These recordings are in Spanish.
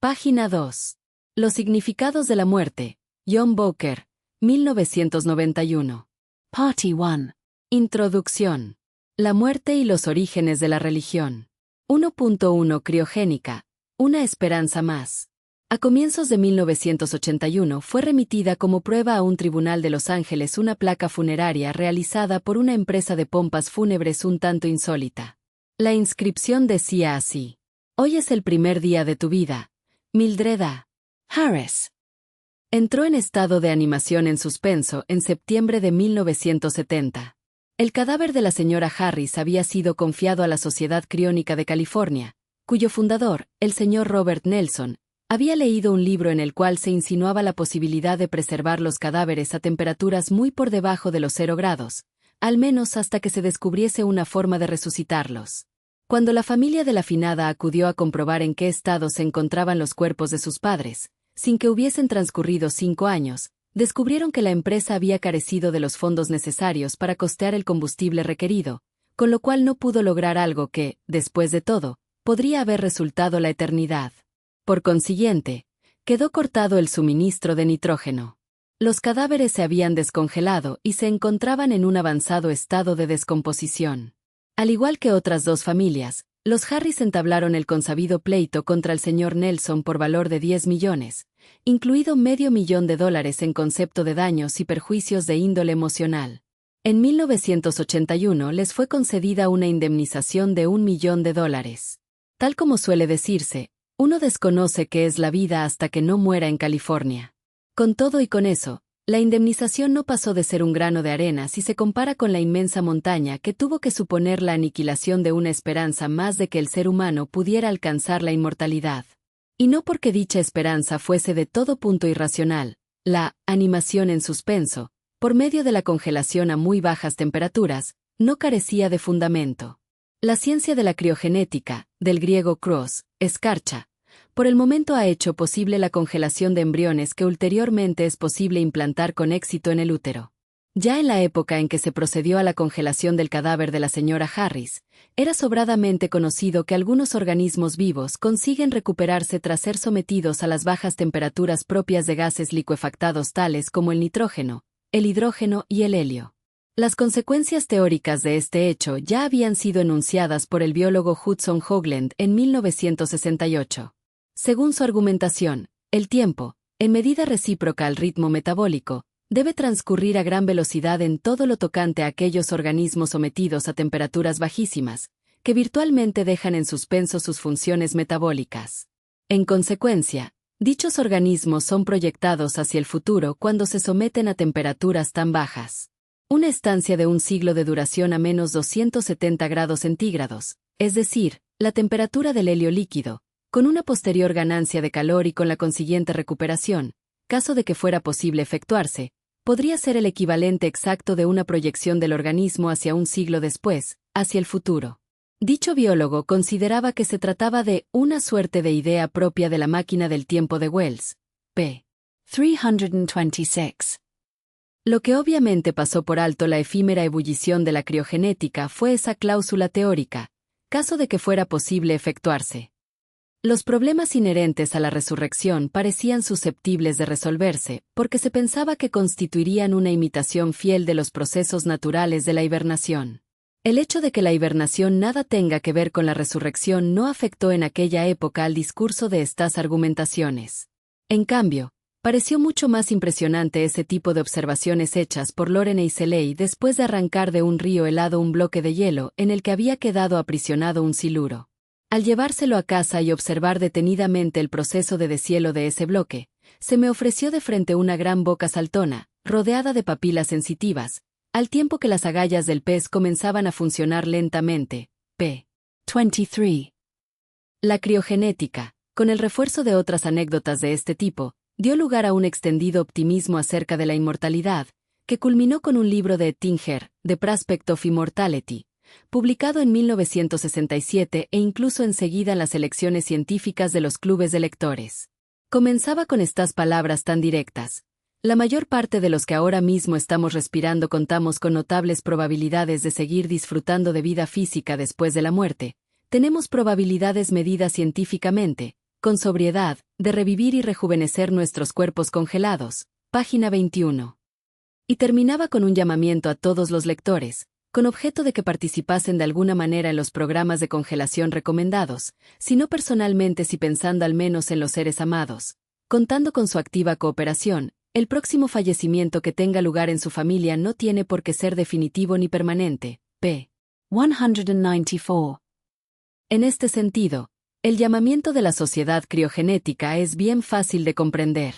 Página 2. Los significados de la muerte. John Bowker, 1991. Parte 1. Introducción. La muerte y los orígenes de la religión. 1.1 Criogénica. Una esperanza más. A comienzos de 1981 fue remitida como prueba a un tribunal de Los Ángeles una placa funeraria realizada por una empresa de pompas fúnebres un tanto insólita. La inscripción decía así: Hoy es el primer día de tu vida, Mildred A. Harris. Entró en estado de animación en suspenso en septiembre de 1970. El cadáver de la señora Harris había sido confiado a la Sociedad Criónica de California, cuyo fundador, el señor Robert Nelson, había leído un libro en el cual se insinuaba la posibilidad de preservar los cadáveres a temperaturas muy por debajo de los 0 grados, al menos hasta que se descubriese una forma de resucitarlos. Cuando la familia de la finada acudió a comprobar en qué estado se encontraban los cuerpos de sus padres, sin que hubiesen transcurrido 5 años, descubrieron que la empresa había carecido de los fondos necesarios para costear el combustible requerido, con lo cual no pudo lograr algo que, después de todo, podría haber resultado la eternidad. Por consiguiente, quedó cortado el suministro de nitrógeno. Los cadáveres se habían descongelado y se encontraban en un avanzado estado de descomposición. Al igual que otras 2 familias, los Harris entablaron el consabido pleito contra el señor Nelson por valor de 10 millones, incluido $500,000 en concepto de daños y perjuicios de índole emocional. En 1981 les fue concedida una indemnización de $1 millón. Tal como suele decirse, uno desconoce qué es la vida hasta que no muera en California. Con todo y con eso, la indemnización no pasó de ser un grano de arena si se compara con la inmensa montaña que tuvo que suponer la aniquilación de una esperanza más de que el ser humano pudiera alcanzar la inmortalidad. Y no porque dicha esperanza fuese de todo punto irracional, la animación en suspenso, por medio de la congelación a muy bajas temperaturas, no carecía de fundamento. La ciencia de la criogenética, del griego kros, escarcha, por el momento ha hecho posible la congelación de embriones que ulteriormente es posible implantar con éxito en el útero. Ya en la época en que se procedió a la congelación del cadáver de la señora Harris, era sobradamente conocido que algunos organismos vivos consiguen recuperarse tras ser sometidos a las bajas temperaturas propias de gases licuefactados tales como el nitrógeno, el hidrógeno y el helio. Las consecuencias teóricas de este hecho ya habían sido enunciadas por el biólogo Hudson Hoagland en 1968. Según su argumentación, el tiempo, en medida recíproca al ritmo metabólico, debe transcurrir a gran velocidad en todo lo tocante a aquellos organismos sometidos a temperaturas bajísimas, que virtualmente dejan en suspenso sus funciones metabólicas. En consecuencia, dichos organismos son proyectados hacia el futuro cuando se someten a temperaturas tan bajas. Una estancia de un siglo de duración a menos 270 grados centígrados, es decir, la temperatura del helio líquido, con una posterior ganancia de calor y con la consiguiente recuperación, caso de que fuera posible efectuarse, podría ser el equivalente exacto de una proyección del organismo hacia un siglo después, hacia el futuro. Dicho biólogo consideraba que se trataba de una suerte de idea propia de la máquina del tiempo de Wells, p. 326. Lo que obviamente pasó por alto la efímera ebullición de la criogenética fue esa cláusula teórica, caso de que fuera posible efectuarse. Los problemas inherentes a la resurrección parecían susceptibles de resolverse, porque se pensaba que constituirían una imitación fiel de los procesos naturales de la hibernación. El hecho de que la hibernación nada tenga que ver con la resurrección no afectó en aquella época al discurso de estas argumentaciones. En cambio, pareció mucho más impresionante ese tipo de observaciones hechas por Lorentz y Seley después de arrancar de un río helado un bloque de hielo en el que había quedado aprisionado un siluro. Al llevárselo a casa y observar detenidamente el proceso de deshielo de ese bloque, se me ofreció de frente una gran boca saltona, rodeada de papilas sensitivas, al tiempo que las agallas del pez comenzaban a funcionar lentamente. p. 23. La criogenética, con el refuerzo de otras anécdotas de este tipo, dio lugar a un extendido optimismo acerca de la inmortalidad, que culminó con un libro de Ettinger, The Prospect of Immortality, publicado en 1967 e incluso enseguida en las selecciones científicas de los clubes de lectores. Comenzaba con estas palabras tan directas: la mayor parte de los que ahora mismo estamos respirando contamos con notables probabilidades de seguir disfrutando de vida física después de la muerte. Tenemos probabilidades medidas científicamente, con sobriedad, de revivir y rejuvenecer nuestros cuerpos congelados. Página 21. Y terminaba con un llamamiento a todos los lectores, con objeto de que participasen de alguna manera en los programas de congelación recomendados, si no personalmente si pensando al menos en los seres amados. Contando con su activa cooperación, el próximo fallecimiento que tenga lugar en su familia no tiene por qué ser definitivo ni permanente. p. 194. En este sentido, el llamamiento de la sociedad criogenética es bien fácil de comprender.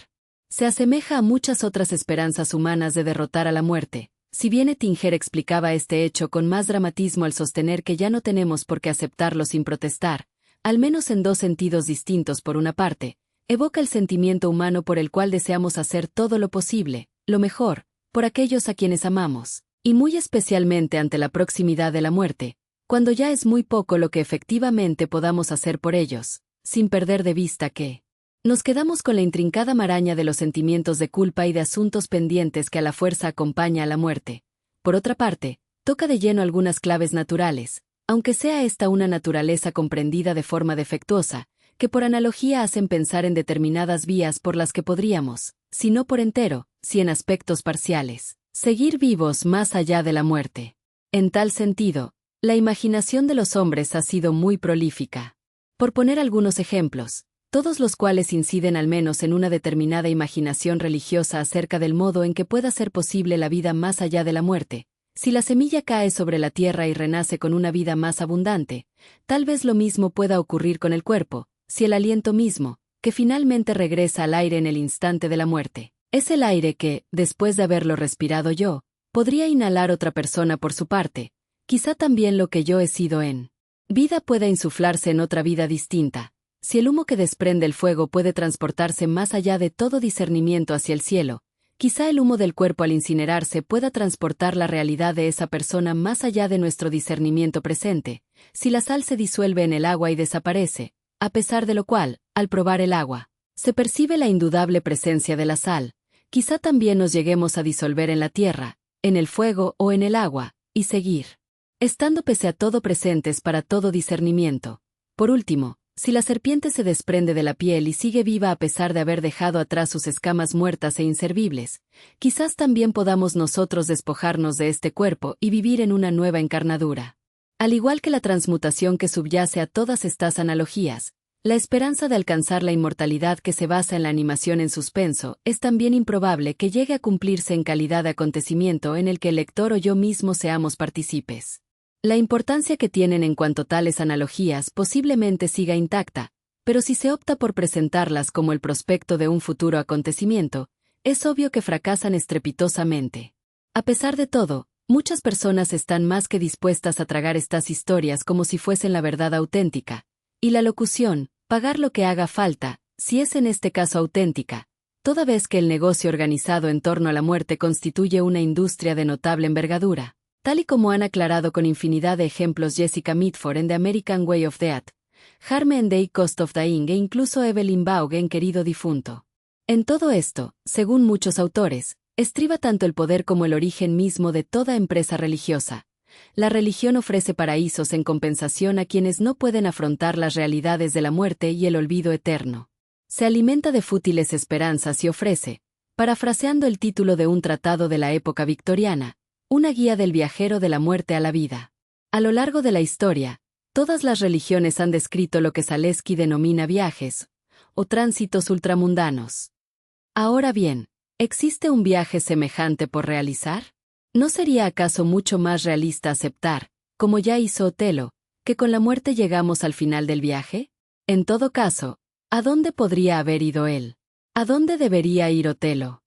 Se asemeja a muchas otras esperanzas humanas de derrotar a la muerte, si bien Ettinger explicaba este hecho con más dramatismo al sostener que ya no tenemos por qué aceptarlo sin protestar, al menos en dos sentidos distintos. Por una parte, evoca el sentimiento humano por el cual deseamos hacer todo lo posible, lo mejor, por aquellos a quienes amamos, y muy especialmente ante la proximidad de la muerte, cuando ya es muy poco lo que efectivamente podamos hacer por ellos, sin perder de vista que nos quedamos con la intrincada maraña de los sentimientos de culpa y de asuntos pendientes que a la fuerza acompaña a la muerte. Por otra parte, toca de lleno algunas claves naturales, aunque sea esta una naturaleza comprendida de forma defectuosa, que por analogía hacen pensar en determinadas vías por las que podríamos, si no por entero, si en aspectos parciales, seguir vivos más allá de la muerte. En tal sentido, la imaginación de los hombres ha sido muy prolífica. Por poner algunos ejemplos, todos los cuales inciden al menos en una determinada imaginación religiosa acerca del modo en que pueda ser posible la vida más allá de la muerte. Si la semilla cae sobre la tierra y renace con una vida más abundante, tal vez lo mismo pueda ocurrir con el cuerpo, si el aliento mismo, que finalmente regresa al aire en el instante de la muerte, es el aire que, después de haberlo respirado yo, podría inhalar otra persona por su parte, quizá también lo que yo he sido en vida pueda insuflarse en otra vida distinta. Si el humo que desprende el fuego puede transportarse más allá de todo discernimiento hacia el cielo, quizá el humo del cuerpo al incinerarse pueda transportar la realidad de esa persona más allá de nuestro discernimiento presente, si la sal se disuelve en el agua y desaparece, a pesar de lo cual, al probar el agua, se percibe la indudable presencia de la sal, quizá también nos lleguemos a disolver en la tierra, en el fuego o en el agua, y seguir estando pese a todo presentes para todo discernimiento. Por último, si la serpiente se desprende de la piel y sigue viva a pesar de haber dejado atrás sus escamas muertas e inservibles, quizás también podamos nosotros despojarnos de este cuerpo y vivir en una nueva encarnadura. Al igual que la transmutación que subyace a todas estas analogías, la esperanza de alcanzar la inmortalidad que se basa en la animación en suspenso es también improbable que llegue a cumplirse en calidad de acontecimiento en el que el lector o yo mismo seamos partícipes. La importancia que tienen en cuanto tales analogías posiblemente siga intacta, pero si se opta por presentarlas como el prospecto de un futuro acontecimiento, es obvio que fracasan estrepitosamente. A pesar de todo, muchas personas están más que dispuestas a tragar estas historias como si fuesen la verdad auténtica, y la locución, pagar lo que haga falta, si es en este caso auténtica, toda vez que el negocio organizado en torno a la muerte constituye una industria de notable envergadura. Tal y como han aclarado con infinidad de ejemplos Jessica Mitford en The American Way of Death, Harme en The Cost of Dying e incluso Evelyn Waugh en Querido Difunto. En todo esto, según muchos autores, estriba tanto el poder como el origen mismo de toda empresa religiosa. La religión ofrece paraísos en compensación a quienes no pueden afrontar las realidades de la muerte y el olvido eterno. Se alimenta de fútiles esperanzas y ofrece, parafraseando el título de un tratado de la época victoriana, una guía del viajero de la muerte a la vida. A lo largo de la historia, todas las religiones han descrito lo que Zaleski denomina viajes, o tránsitos ultramundanos. Ahora bien, ¿existe un viaje semejante por realizar? ¿No sería acaso mucho más realista aceptar, como ya hizo Otelo, que con la muerte llegamos al final del viaje? En todo caso, ¿a dónde podría haber ido él? ¿A dónde debería ir Otelo?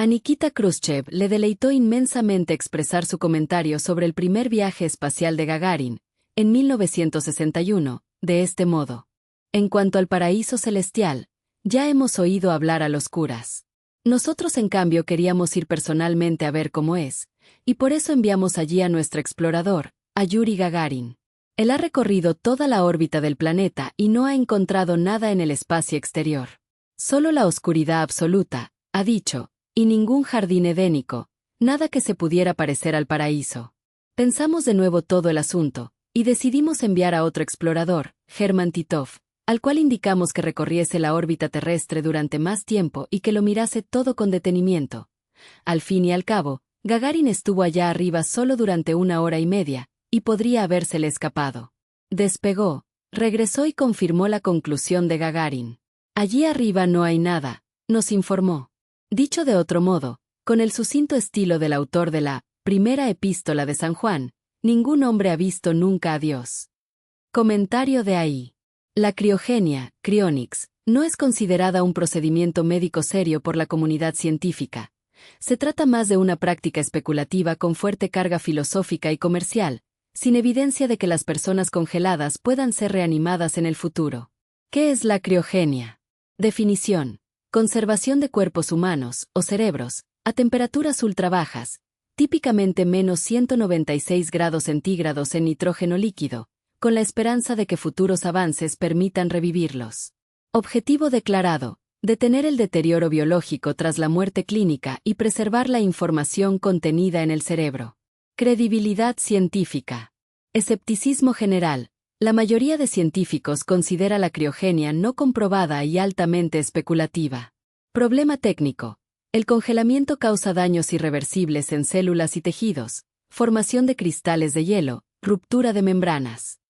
A Nikita Khrushchev le deleitó inmensamente expresar su comentario sobre el primer viaje espacial de Gagarin, en 1961, de este modo. En cuanto al paraíso celestial, ya hemos oído hablar a los curas. Nosotros en cambio queríamos ir personalmente a ver cómo es, y por eso enviamos allí a nuestro explorador, a Yuri Gagarin. Él ha recorrido toda la órbita del planeta y no ha encontrado nada en el espacio exterior. Solo la oscuridad absoluta, ha dicho, y ningún jardín edénico, nada que se pudiera parecer al paraíso. Pensamos de nuevo todo el asunto, y decidimos enviar a otro explorador, Hermann Titov, al cual indicamos que recorriese la órbita terrestre durante más tiempo y que lo mirase todo con detenimiento. Al fin y al cabo, Gagarin estuvo allá arriba solo durante 1 hora y media, y podría habérsele escapado. Despegó, regresó y confirmó la conclusión de Gagarin. Allí arriba no hay nada, nos informó. Dicho de otro modo, con el sucinto estilo del autor de la Primera Epístola de San Juan, ningún hombre ha visto nunca a Dios. Comentario de ahí. La criogenia, cryonics, no es considerada un procedimiento médico serio por la comunidad científica. Se trata más de una práctica especulativa con fuerte carga filosófica y comercial, sin evidencia de que las personas congeladas puedan ser reanimadas en el futuro. ¿Qué es la criogenia? Definición: conservación de cuerpos humanos, o cerebros, a temperaturas ultrabajas, típicamente menos 196 grados centígrados en nitrógeno líquido, con la esperanza de que futuros avances permitan revivirlos. Objetivo declarado: detener el deterioro biológico tras la muerte clínica y preservar la información contenida en el cerebro. Credibilidad científica. Escepticismo general. La mayoría de científicos considera la criogenia no comprobada y altamente especulativa. Problema técnico. El congelamiento causa daños irreversibles en células y tejidos, formación de cristales de hielo, ruptura de membranas.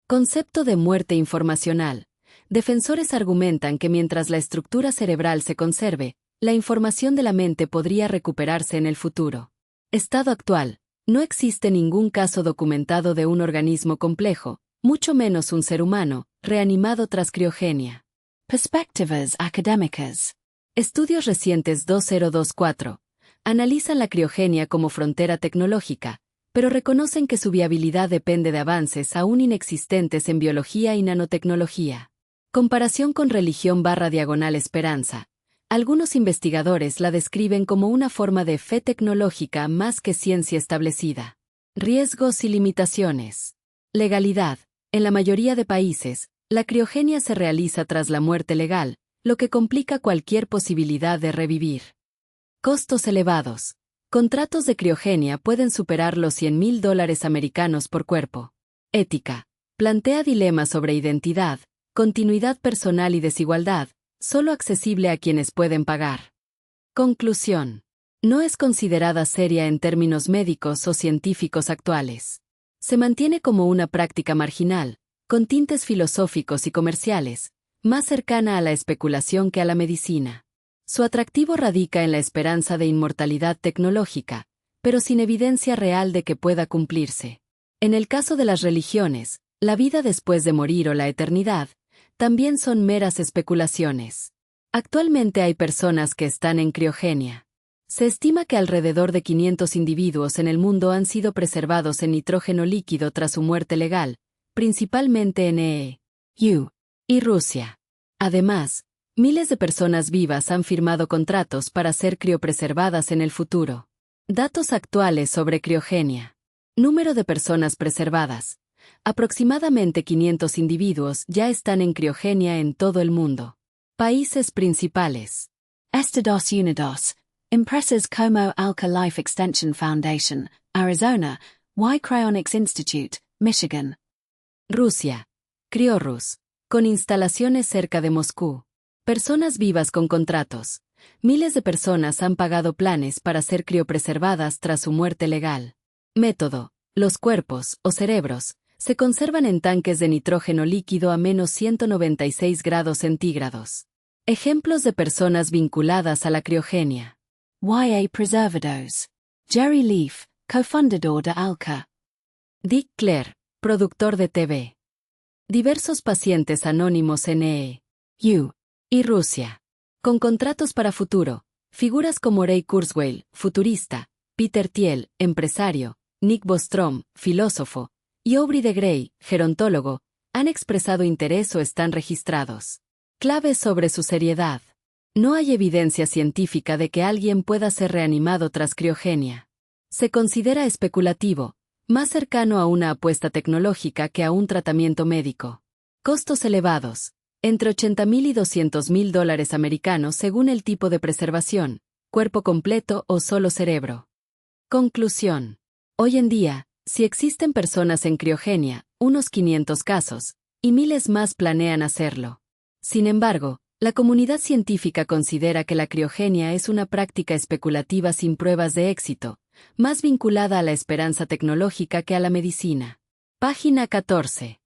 Concepto de muerte informacional. Defensores argumentan que mientras la estructura cerebral se conserve, la información de la mente podría recuperarse en el futuro. Estado actual. No existe ningún caso documentado de un organismo complejo, mucho menos un ser humano, reanimado tras criogenia. Perspectivas académicas. Estudios recientes 2024 analizan la criogenia como frontera tecnológica, pero reconocen que su viabilidad depende de avances aún inexistentes en biología y nanotecnología. Comparación con religión/esperanza. Algunos investigadores la describen como una forma de fe tecnológica más que ciencia establecida. Riesgos y limitaciones. Legalidad. En la mayoría de países, la criogenia se realiza tras la muerte legal, lo que complica cualquier posibilidad de revivir. Costos elevados. Contratos de criogenia pueden superar los $100,000 americanos por cuerpo. Ética. Plantea dilemas sobre identidad, continuidad personal y desigualdad, solo accesible a quienes pueden pagar. Conclusión. No es considerada seria en términos médicos o científicos actuales. Se mantiene como una práctica marginal, con tintes filosóficos y comerciales, más cercana a la especulación que a la medicina. Su atractivo radica en la esperanza de inmortalidad tecnológica, pero sin evidencia real de que pueda cumplirse. En el caso de las religiones, la vida después de morir o la eternidad, también son meras especulaciones. Actualmente hay personas que están en criogenia. Se estima que alrededor de 500 individuos en el mundo han sido preservados en nitrógeno líquido tras su muerte legal, principalmente en EU y Rusia. Además, miles de personas vivas han firmado contratos para ser criopreservadas en el futuro. Datos actuales sobre criogenia. Número de personas preservadas. Aproximadamente 500 individuos ya están en criogenia en todo el mundo. Países principales. Estados Unidos. Empresas como Alka Life Extension Foundation, Arizona, Y Cryonics Institute, Michigan. Rusia. Criorus. Con instalaciones cerca de Moscú. Personas vivas con contratos. Miles de personas han pagado planes para ser criopreservadas tras su muerte legal. Método. Los cuerpos, o cerebros, se conservan en tanques de nitrógeno líquido a menos 196 grados centígrados. Ejemplos de personas vinculadas a la criogenia. Y.A. Preservados. Jerry Leaf, cofundador de Alka. Dick Clare, productor de TV. Diversos pacientes anónimos en EU y Rusia. Con contratos para futuro, figuras como Ray Kurzweil, futurista, Peter Thiel, empresario, Nick Bostrom, filósofo, y Aubrey de Grey, gerontólogo, han expresado interés o están registrados. Claves sobre su seriedad. No hay evidencia científica de que alguien pueda ser reanimado tras criogenia. Se considera especulativo, más cercano a una apuesta tecnológica que a un tratamiento médico. Costos elevados. Entre $80,000 y $200,000 americanos según el tipo de preservación, cuerpo completo o solo cerebro. Conclusión. Hoy en día, si existen personas en criogenia, unos 500 casos, y miles más planean hacerlo. Sin embargo, la comunidad científica considera que la criogenia es una práctica especulativa sin pruebas de éxito, más vinculada a la esperanza tecnológica que a la medicina. Página 14.